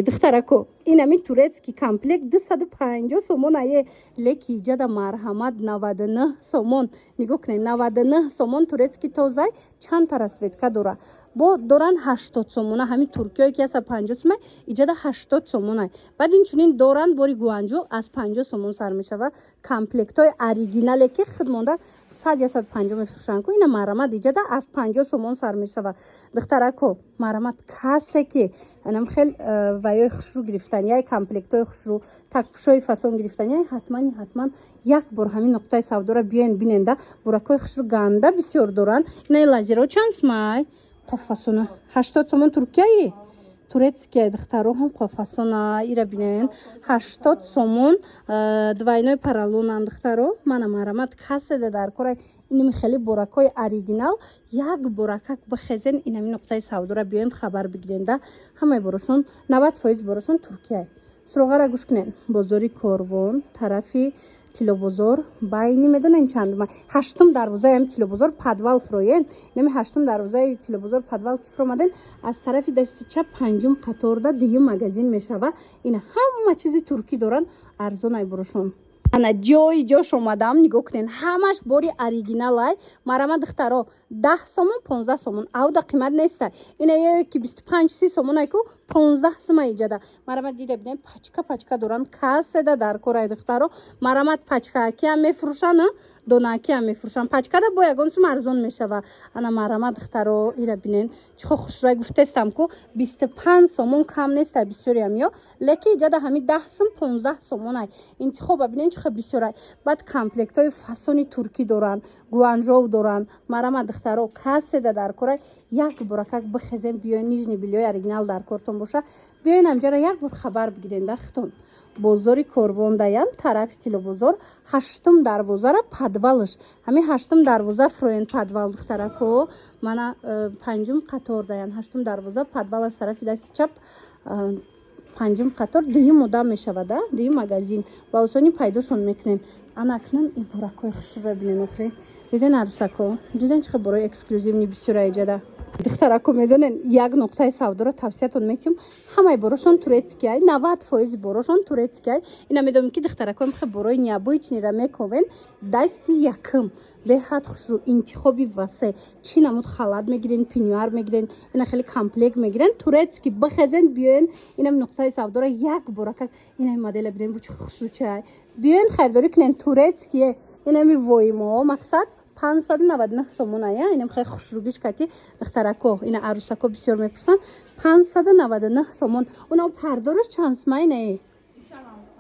духтарако инами турецкий комплект 250 сомон ае леки иҷада марҳамат 99 сомон нигоҳ кунед 99 сомон турецкий тоза чандта расветка дора бо доран 80 сомона ҳамин туркиё ки аса 50 сомон иҷада 80 сомона баъд инчунин доран бори гуанҷо аз 50 сомон сар мешава комплектҳои оригинале ки худмонда 100-150 мефурӯшанд ку ина марҳамат иҷада аз 50 сомон сар мешава духтарако марҳамат касе ки анам хел ваёи хушрӯ гирифтан яй комплектҳои хушрӯ такпушои фасон гирифтан яй ҳатман як бор ҳамин нуқтаи савдора биёен биненда буракҳои хушрӯ ганда бисёр доранд инаи лазеро чанд смай қофасона 80 сомон туркияи турецкия духтароҳам қофасона ира бинен 80 сомон двойной паралонан духтаро мана марҳамат каседа дар кора инами хели буракҳои оригинал як буракак бихезен инами нуқтаи савдора биёен хабар бигиренда ҳамаи борошон 90% борошон туркия суроғара гӯш кунен бозори корвон тарафи тилобозор байни медонен чандма ҳаштум дарвозаи ҳам тилобозор падвал фроен нами ҳаштум дарвозаи тилобозор падвал ки фромаден аз тарафи дасти чап панҷум қаторда дуюм магазин мешава ина ҳама чизи туркӣ доранд арзонай борошон ана ҷои ҷош омадам нигоҳ кунен ҳамаш бори оригиналай марҳамат духтаро 10 сомон 15 сомон авда қимат неста ина ёе ки 25-30 сомонай ку 15 сома иҷада марҳамат дида бинем пачка доранд каседа дар корай духтаро марҳамат пачкааки ҳам мефурӯшанд донааки ҳам мефурӯшанд пачкада бо ягон сум арзон мешава ана марҳамат духтаро ира бинен чихо хушрӯй гуфтестам ку 25 сомон кам неста бисёриам ё леки иҷада ҳами 10 сум 15 сомонай интихоба бинен чихо бисёрай баъд комплектҳои фасони туркӣ доранд гуанжов доранд марҳамат духтаро каседа дар корай як буракак бихезен биёен нижни билёи оригинал дар кортон боша биёен амҷара як бор хабар бигиренда хитон бозори корвондаян тарафи тилобозор ҳаштум дарвозара падвалш ҳамин ҳаштум дарвоза фроен падвал духтарако мана панҷум қатордаян ҳаштум дарвоза падвал аз тарафи дасти чап панҷум қатор дуюм мудам мешавада дуюм магазин ба осонӣ пайдошон мекунен ана акнун ин буракҳои хушрӯро бинен охре диден арусако диден чихо борои эксклюзивни бисёра иҷада духтарако медонен як нуқтаи савдоро тавсиятон метим ҳамаи борошон турецкияй 90% борошон турецкияй ина медонем ки духтаракои хе борои необычнира мековен дасти якм беҳад хушрӯ интихоби васе чӣ намуд халат мегирен пинюар мегирен ина хеле комплект мегирен турецки бихезен биёен инам нуқтаи савдоро як боракак инаи модела бинен бучи хушрӯчай биёен харидорӣ кунен турецкие инами воимо мақсад 599 сомон ая инам хеле хушрӯгиш кати духтарако ина арусако бисёр мепурсанд 599 сомон уна пардораш чанд смай не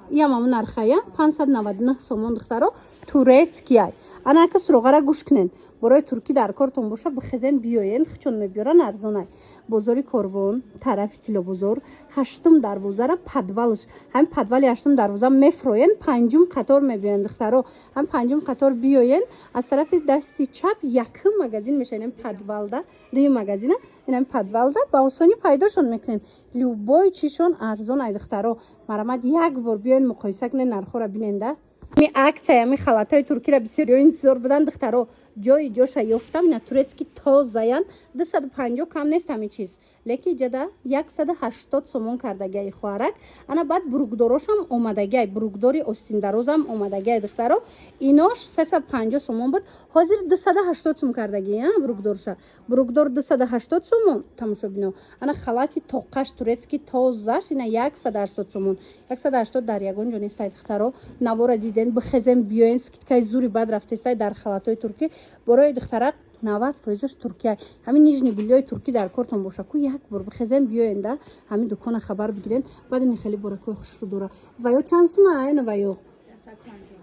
ямаму нархая 599 сомон духтаро турецкияй анака суроғара гӯш кунен борои туркӣ дар кортон боша бихезен биёен хичон мебиёран арзонай бозори корвон тарафи тилобозор ҳаштум дарвозара падвалш ҳамин падвали ҳаштум дарвоза мефроен панҷум қатор мебиёянд духтаро ҳам панҷум қатор биёен аз тарафи дасти чап якм магазин меша инам падвалда дуюм магазина инам падвалда ба осонӣ пайдошон мекунен любой чишон арзонай духтаро марҳамат як бор биёен муқоиса кунен нархора биненда ми акция ми халатҳои туркиро бисёриё интизор буданд духтаро ҷои ҷоша ёфтам ина турецки тозаян 250 кам нест ҳамин чиз леки иҷада 180 сомон кардагиай хоҳарак ана баъд буругдорошам омадагиай буругдори остиндарозам омадагиай духтаро инош 350 сомон буд ҳозир 280 сом кардагия буругдорша буругдор 280 сомон тамошобино ана халати тоқаш турецки тозаш ина 180 сомон 180 дар ягон ҷо нестай духтаро навора диден бихезен биёен скидкаи зури бад рафтестай дар халатҳои туркӣ борои духтара 90% туркия ҳамин нижни билёи туркӣ дар кортон боша ку як бор бихезен биёенда ҳамин дукона хабар бигирен баъд ин хеле боракҳои хушрӯ дора ваё чанд сума ана ваё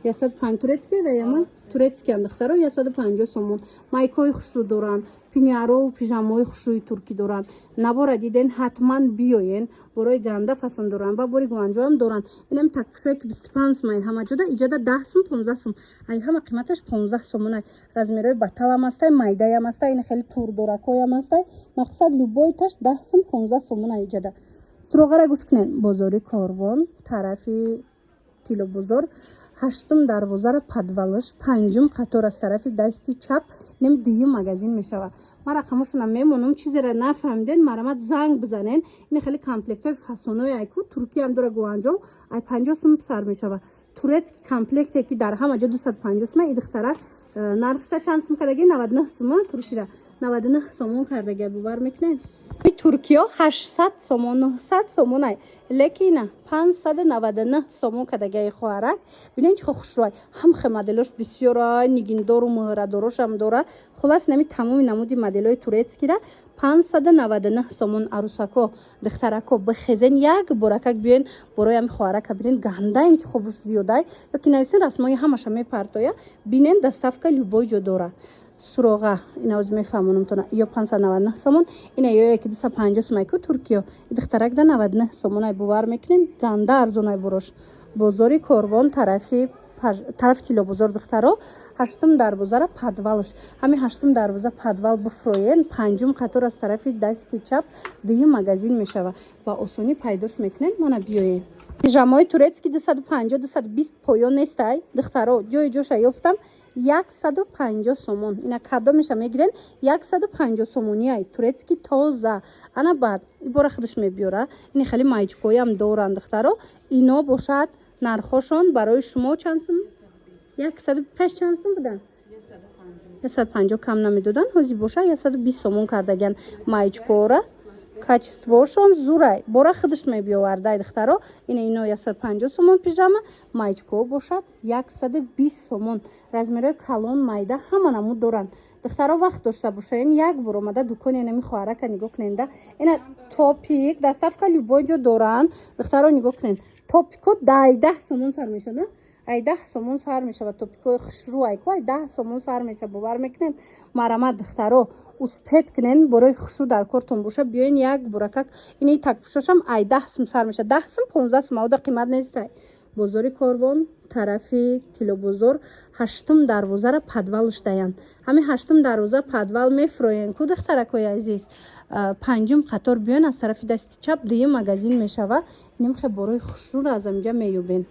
150 турецкия ваяма турецкия духтаро 150 сомон майкои хушрӯ доранд пиняру пижамаои хушрӯи туркӣ доранд навора диден ҳатман биёен борои ганда фасон доранд ва бори гуанҷоам доранд инам такпушое ки 25 сомай ҳама ҷода иҷада 10 сом 15 сом ай ҳама қиматаш 15 сомонай размерои баталам астай майдаям астай ина хеле турдоракоям астай мақсад любойташ 10 сом 15 сомонай иҷада суроғара гӯш кунен бозори корвон тарафи тилобозор ҳаштум дарвозаро падвалаш, панҷум қатор аз тарафи дасти чап нем дуюм магазин мешавад. Ма рақамашона мемонам, чизеро нафаҳмиден марамад занг бизанен. Ин хеле комплектҳои фасонои айку туркия ам дора гуанҷом ай 50 сум сар мешавад. Турецки комплекте ки дар ҳама ҷо 250 сум, ин духтара нархша чанд сум кардаги 99 сум, туркия 99 сомон кардаги бувар мекунен. Туркия 800 сомон 900 сомон ай, лекина 599 сомон кардаги хоҳарак. Бинен чӣ хушрӯй, ҳамхе моделош бисёра нигиндору муҳрадорошам дора. Хулас нами тамоми намуди моделҳои турецкира 599 сомон. арусако духтарако бихезен як боракак биёен борои ами хоҳарака бинен ганда ин чӣ хубуш зиёдай ёки нависен расмои ҳамаша мепартоя. Бинен доставка любой ҷо дора. Суроға ина оз мефаҳмонамтона ё 599 сомон, ина ё 250 сомон ку туркиё духтарак да 99 сомон ай бувар мекунен. Ганда арзон ай борош. Бозори Корвон тарафи тилобозор духтаро ҳаштум дарвозара падвалш. Ҳами ҳаштум дарвоза падвал бифроен, панҷум қатор аз тарафи дасти чап дуюм магазин мешава. Ба осонӣ пайдош мекунен. Мана биёен. Пижамаи турецки 250-220 поён нестай духтаро ҷои ҷоша ёфтам 150 сомон. Ина кадо меша мегирен 150 сомони ай турецки тоза. Ана баъд ибора худаш мебиёра. Ини хеле майчкоям доранд духтаро. Ино бошад нархошон барои шумо чанд сум? 105 чанд сум будан? 150 кам намедодан. ҳозир боша 120 сомон кардаган майчкора. Качествошон зурай бора худаш мебиёвардай духтаро. Ино 150 сомон пижама, майчко бошад 120 сомон. Размерои калон майда ҳама намуд доранд. духтаро вақт дошта бошаен як бор омада дукони нами хоҳарака нигоҳ куненда. Ина топик доставка любой ҷо доранд. духтаро нигоҳ кунен. Топико 10 сомон сар мешавад. 10 сомон сар мешавад. Топикои хушрӯ айку 10 сомон сар мешавад. бовар мекунен. марамад духтаро успет кунен борои хушрӯ дар кортон боша. биёен як буракак ини такпушошам 10 сум сар мешавад. 10 сум 15 сум ауда қимат нестай. бозори Корвон тарафи тилобозор ҳаштум дарвозара падвалш даян. ҳами ҳаштум дарвоза падвал мефроен ку духтаракои азиз. панҷум қатор биёен аз тарафи дасти чап дуюм магазин мешава. инем хе борои хушрӯ аз амҷа меёбен.